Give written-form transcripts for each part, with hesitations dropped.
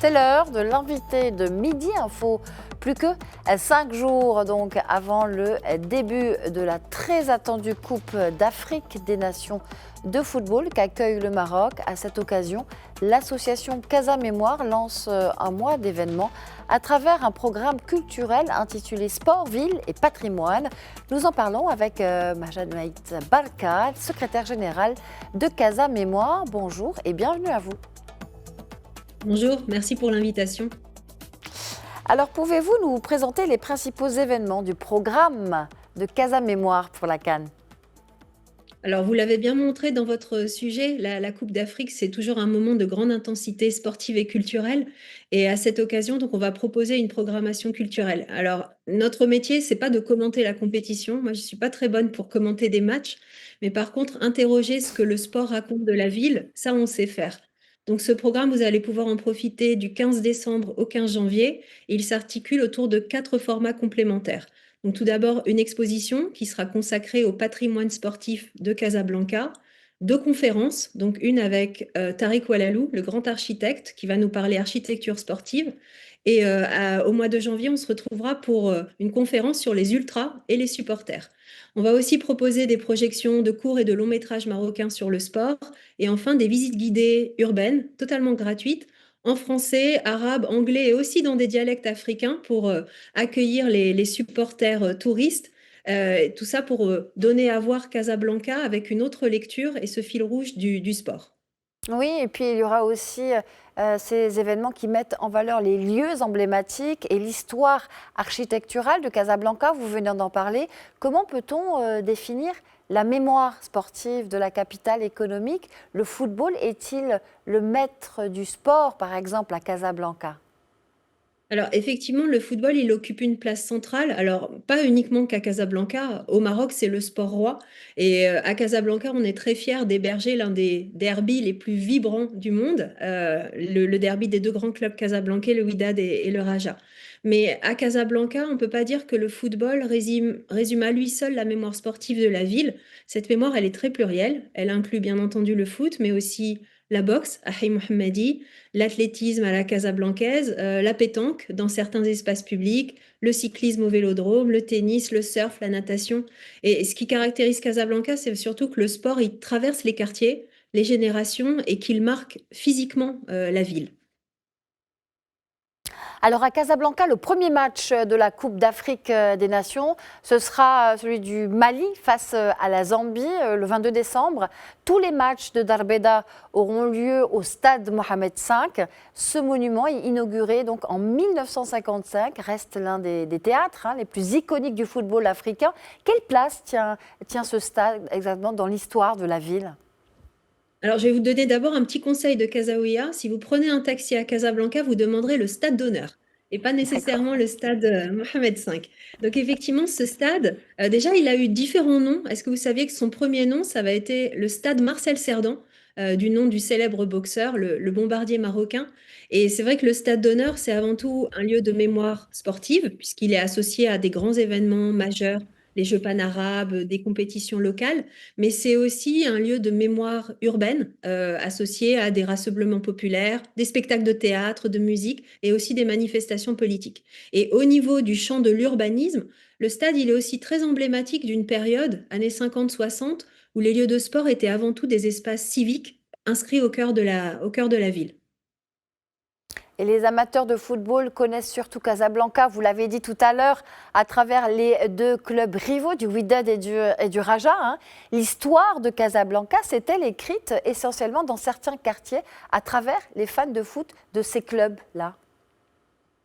C'est l'heure de l'invité de Midi Info. Plus que 5 jours donc avant le début de la très attendue Coupe d'Afrique des Nations de football qu'accueille le Maroc. À cette occasion, l'association Casa Mémoire lance un mois d'événements à travers un programme culturel intitulé Sport, Ville et Patrimoine. Nous en parlons avec Majed Maït Barka, secrétaire général de Casa Mémoire. Bonjour et bienvenue à vous. Bonjour, merci pour l'invitation. Alors, pouvez-vous nous présenter les principaux événements du programme de Casa Mémoire pour la CAN ? Alors, vous l'avez bien montré dans votre sujet, la Coupe d'Afrique, c'est toujours un moment de grande intensité sportive et culturelle. Et à cette occasion, donc, on va proposer une programmation culturelle. Alors, notre métier, c'est pas de commenter la compétition. Moi, je suis pas très bonne pour commenter des matchs. Mais par contre, interroger ce que le sport raconte de la ville, ça, on sait faire. Donc, ce programme, vous allez pouvoir en profiter du 15 décembre au 15 janvier. Et il s'articule autour de 4 formats complémentaires. Donc, tout d'abord, une exposition qui sera consacrée au patrimoine sportif de Casablanca, 2 conférences, donc une avec Tariq Oualalou, le grand architecte, qui va nous parler architecture sportive. Et au mois de janvier, on se retrouvera pour une conférence sur les ultras et les supporters. On va aussi proposer des projections de courts et de longs métrages marocains sur le sport, et enfin des visites guidées urbaines, totalement gratuites, en français, arabe, anglais et aussi dans des dialectes africains pour accueillir les supporters touristes. Tout ça pour donner à voir Casablanca avec une autre lecture et ce fil rouge du sport. Oui, et puis il y aura aussi ces événements qui mettent en valeur les lieux emblématiques et l'histoire architecturale de Casablanca. Vous venez d'en parler. Comment peut-on définir la mémoire sportive de la capitale économique ? Le football est-il le maître du sport, par exemple, à Casablanca ? Alors effectivement, le football, il occupe une place centrale. Alors pas uniquement qu'à Casablanca. Au Maroc, c'est le sport roi. Et à Casablanca, on est très fiers d'héberger l'un des derbys les plus vibrants du monde, le derby des 2 grands clubs casablancais, le Wydad et le Raja. Mais à Casablanca, on ne peut pas dire que le football résume à lui seul la mémoire sportive de la ville. Cette mémoire, elle est très plurielle. Elle inclut bien entendu le foot, mais aussi la boxe, à Haï Mohammadi, l'athlétisme à la casablancaise, la pétanque dans certains espaces publics, le cyclisme au vélodrome, le tennis, le surf, la natation. Et ce qui caractérise Casablanca, c'est surtout que le sport, il traverse les quartiers, les générations et qu'il marque physiquement la ville. Alors à Casablanca, le premier match de la Coupe d'Afrique des Nations, ce sera celui du Mali face à la Zambie le 22 décembre. Tous les matchs de Darbeda auront lieu au stade Mohamed V. Ce monument, inauguré donc en 1955, reste l'un des théâtres les plus iconiques du football africain. Quelle place tient ce stade exactement dans l'histoire de la ville ? Alors, je vais vous donner d'abord un petit conseil de Casaouia. Si vous prenez un taxi à Casablanca, vous demanderez le stade d'honneur et pas D'accord. nécessairement le stade Mohamed V. Donc, effectivement, ce stade, déjà, il a eu différents noms. Est-ce que vous saviez que son premier nom, ça va être le stade Marcel Cerdan, du nom du célèbre boxeur, le bombardier marocain. Et c'est vrai que le stade d'honneur, c'est avant tout un lieu de mémoire sportive, puisqu'il est associé à des grands événements majeurs, les Jeux panarabes, des compétitions locales, mais c'est aussi un lieu de mémoire urbaine associé à des rassemblements populaires, des spectacles de théâtre, de musique et aussi des manifestations politiques. Et au niveau du champ de l'urbanisme, le stade, il est aussi très emblématique d'une période, années 50-60, où les lieux de sport étaient avant tout des espaces civiques inscrits au cœur de la ville. Et les amateurs de football connaissent surtout Casablanca, vous l'avez dit tout à l'heure, à travers les 2 clubs rivaux du Wydad et du Raja. L'histoire de Casablanca s'est-elle écrite essentiellement dans certains quartiers à travers les fans de foot de ces clubs-là ?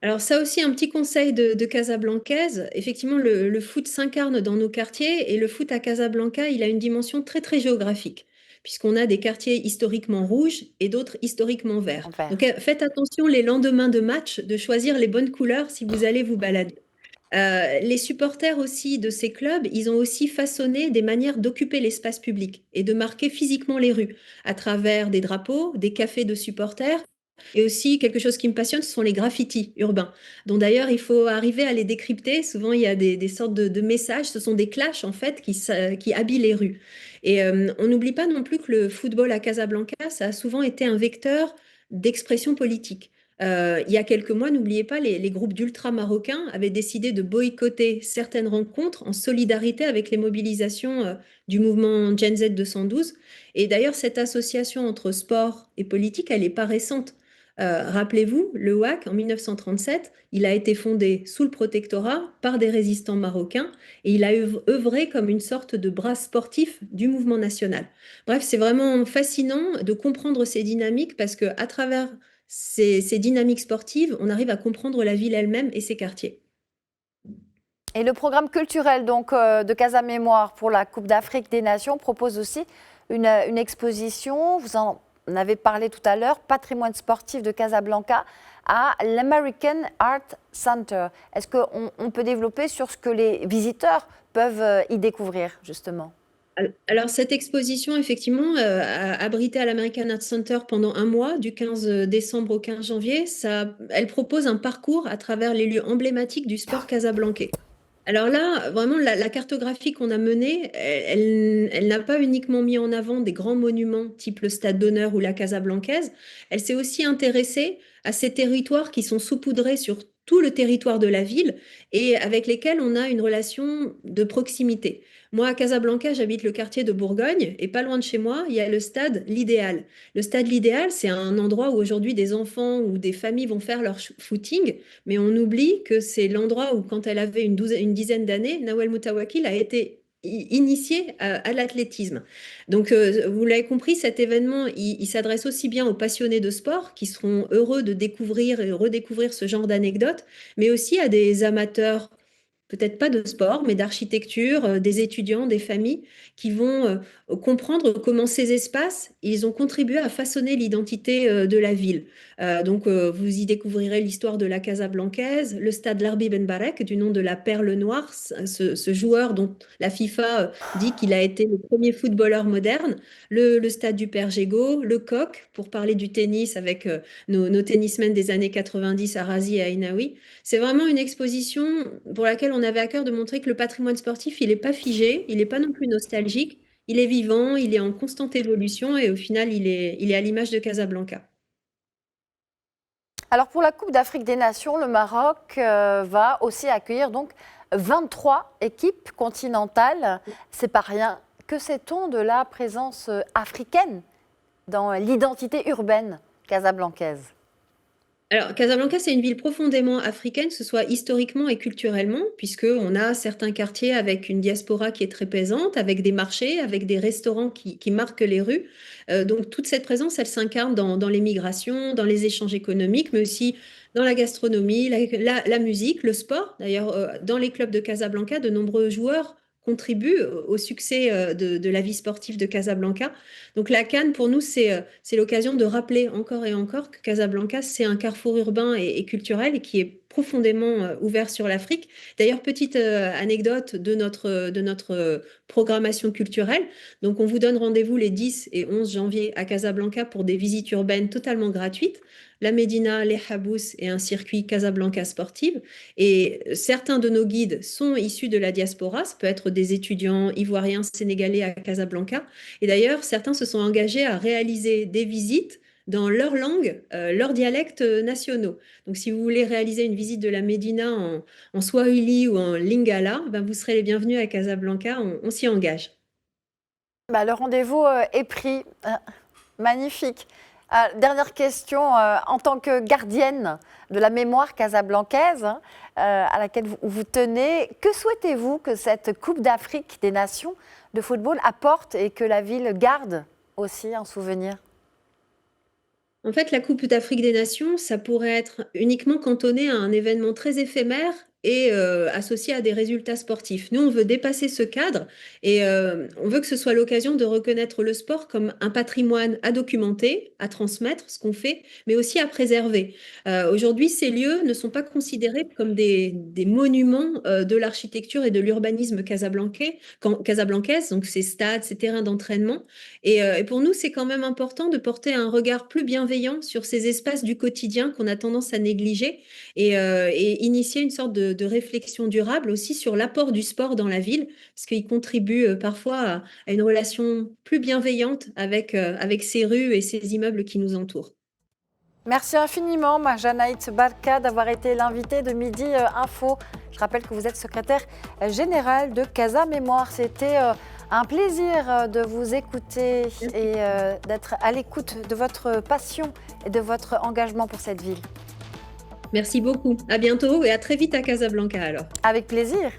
Alors ça aussi, un petit conseil de Casablancaise. Effectivement, le foot s'incarne dans nos quartiers et le foot à Casablanca, il a une dimension très, très géographique, puisqu'on a des quartiers historiquement rouges et d'autres historiquement verts. Envers. Donc faites attention les lendemains de match de choisir les bonnes couleurs si vous allez vous balader. Les supporters aussi de ces clubs, ils ont aussi façonné des manières d'occuper l'espace public et de marquer physiquement les rues à travers des drapeaux, des cafés de supporters et aussi quelque chose qui me passionne, ce sont les graffitis urbains, dont d'ailleurs il faut arriver à les décrypter. Souvent, il y a des sortes de messages, ce sont des clashs en fait qui habillent les rues. Et on n'oublie pas non plus que le football à Casablanca, ça a souvent été un vecteur d'expression politique. Il y a quelques mois, n'oubliez pas, les groupes d'ultra-marocains avaient décidé de boycotter certaines rencontres en solidarité avec les mobilisations du mouvement Gen Z 212. Et d'ailleurs, cette association entre sport et politique, elle n'est pas récente. Rappelez-vous, le WAC, en 1937, il a été fondé sous le protectorat par des résistants marocains et il a œuvré comme une sorte de bras sportif du mouvement national. Bref, c'est vraiment fascinant de comprendre ces dynamiques parce qu'à travers ces dynamiques sportives, on arrive à comprendre la ville elle-même et ses quartiers. Et le programme culturel donc, de Casa Mémoire pour la Coupe d'Afrique des Nations propose aussi une exposition, vous en avez parlé tout à l'heure, patrimoine sportif de Casablanca à l'American Art Center. Est-ce qu'on peut développer sur ce que les visiteurs peuvent y découvrir justement? Alors, cette exposition, effectivement, a abrité à l'American Art Center pendant un mois, du 15 décembre au 15 janvier. Elle propose un parcours à travers les lieux emblématiques du sport casablancais. Alors là, vraiment, la cartographie qu'on a menée, elle n'a pas uniquement mis en avant des grands monuments type le Stade d'Honneur ou la Casablancaise, elle s'est aussi intéressée à ces territoires qui sont saupoudrés sur tout le territoire de la ville et avec lesquels on a une relation de proximité. Moi, à Casablanca, j'habite le quartier de Bourgogne et pas loin de chez moi, il y a le stade L'Idéal. Le stade L'Idéal, c'est un endroit où aujourd'hui des enfants ou des familles vont faire leur footing, mais on oublie que c'est l'endroit où, quand elle avait une dizaine d'années, Nawel Moutawakil a été initiée à l'athlétisme. Donc, vous l'avez compris, cet événement, il s'adresse aussi bien aux passionnés de sport qui seront heureux de découvrir et redécouvrir ce genre d'anecdotes, mais aussi à des amateurs peut-être pas de sport, mais d'architecture, des étudiants, des familles qui vont comprendre comment ces espaces, ils ont contribué à façonner l'identité de la ville. Donc, vous y découvrirez l'histoire de la Casablancaise, le stade Larbi Ben Barek, du nom de la Perle Noire, ce joueur dont la FIFA dit qu'il a été le premier footballeur moderne, le stade du Père Gégo, le Coq, pour parler du tennis avec nos tennismen des années 90, Arazi et Ainaoui. C'est vraiment une exposition pour laquelle on avait à cœur de montrer que le patrimoine sportif, il n'est pas figé, il n'est pas non plus nostalgique, il est vivant, il est en constante évolution et au final, il est à l'image de Casablanca. Alors pour la Coupe d'Afrique des Nations, le Maroc va aussi accueillir donc 23 équipes continentales. C'est pas rien. Que sait-on de la présence africaine dans l'identité urbaine casablancaise? Alors, Casablanca, c'est une ville profondément africaine, que ce soit historiquement et culturellement, puisqu'on a certains quartiers avec une diaspora qui est très présente, avec des marchés, avec des restaurants qui marquent les rues. Donc, toute cette présence, elle s'incarne dans les migrations, dans les échanges économiques, mais aussi dans la gastronomie, la musique, le sport. D'ailleurs, dans les clubs de Casablanca, de nombreux joueurs contribuent au succès de la vie sportive de Casablanca. Donc la Cannes, pour nous, c'est l'occasion de rappeler encore et encore que Casablanca, c'est un carrefour urbain et culturel et qui est profondément ouvert sur l'Afrique. D'ailleurs, petite anecdote de notre programmation culturelle. Donc, on vous donne rendez-vous les 10 et 11 janvier à Casablanca pour des visites urbaines totalement gratuites. La Médina, les Habous et un circuit Casablanca sportive. Et certains de nos guides sont issus de la diaspora. Ça peut être des étudiants ivoiriens, sénégalais à Casablanca. Et d'ailleurs, certains se sont engagés à réaliser des visites dans leur langue, leurs dialectes nationaux. Donc, si vous voulez réaliser une visite de la Médina en Swahili ou en Lingala, ben, vous serez les bienvenus à Casablanca, on s'y engage. Bah, le rendez-vous est pris. Magnifique. Dernière question, en tant que gardienne de la mémoire casablancaise, hein, à laquelle vous tenez, que souhaitez-vous que cette Coupe d'Afrique des Nations de football apporte et que la ville garde aussi en souvenir? En fait, la Coupe d'Afrique des Nations, ça pourrait être uniquement cantonné à un événement très éphémère et associé à des résultats sportifs. Nous, on veut dépasser ce cadre et on veut que ce soit l'occasion de reconnaître le sport comme un patrimoine à documenter, à transmettre, ce qu'on fait, mais aussi à préserver. Aujourd'hui, ces lieux ne sont pas considérés comme des monuments de l'architecture et de l'urbanisme casablancaise, donc ces stades, ces terrains d'entraînement. Et pour nous, c'est quand même important de porter un regard plus bienveillant sur ces espaces du quotidien qu'on a tendance à négliger et initier une sorte de réflexion durable aussi sur l'apport du sport dans la ville, parce qu'il contribue parfois à une relation plus bienveillante avec ces rues et ces immeubles qui nous entourent. Merci infiniment, Janaït Barka, d'avoir été l'invitée de Midi Info. Je rappelle que vous êtes secrétaire générale de Casa Mémoire. C'était un plaisir de vous écouter et d'être à l'écoute de votre passion et de votre engagement pour cette ville. Merci beaucoup. À bientôt et à très vite à Casablanca alors. Avec plaisir.